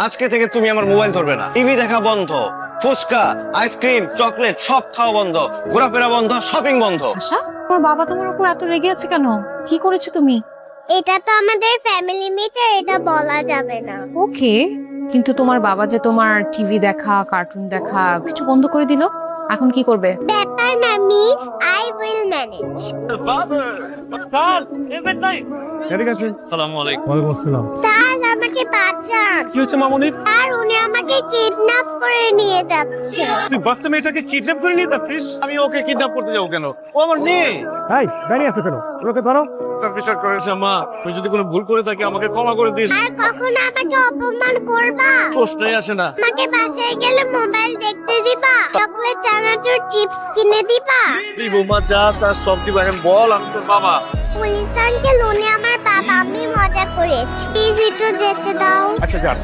আজকে থেকে তুমি আমার মোবাইল ধরবে না, টিভি দেখা বন্ধ, ফুচকা, আইসক্রিম, চকলেট সব খাওয়া বন্ধ, ঘোরাফেরা বন্ধ, শপিং বন্ধ। আশা, তোমার বাবা তোমার উপর এত রেগে আছে কেন? কি করেছো তুমি? এটা তো আমাদের ফ্যামিলি মিটার, এটা বলা যাবে না। ওকে, কিন্তু তোমার বাবা যে তোমার টিভি দেখা, কার্টুন দেখা কিছু বন্ধ করে দিল, এখন কি করবে? ব্যাপার না miss, I will manage. Sir আমাকে বাঁচান। কি হচ্ছে মামুনি? আর উনি আমাকে কিডন্যাপ করে নিয়ে যাচ্ছে। তুই বাচ্চা মেয়েটাকে কিডন্যাপ করে নিয়ে যাচ্ছিস? আমি ওকে কিডন্যাপ করতে যাবো কেন? ও আমার মেয়ে। এই দাঁড়িয়ে আছো কেন? ওকে ধরো। স্যার বিশ্বাস করেছে মা, আমি যদি কোনো ভুল করে থাকি আমাকে ক্ষমা করে দিস। আর কখনো আমাকে অপমান করবা? প্রশ্নই আসে না। আমাকে বাসায় গেলে মোবাইল দেখতে দিবা, চকলেট, চানাচুর, চিপস কিনে দিবা। তুই বৌমা যা চাস সব দিব, এখন বল আমি তোর বাবা। পুলিশ আঙ্কেল উনি আমার বাবা, আমি মজা করেছি, প্লিজ একটু যেতে দাও। আচ্ছা যান।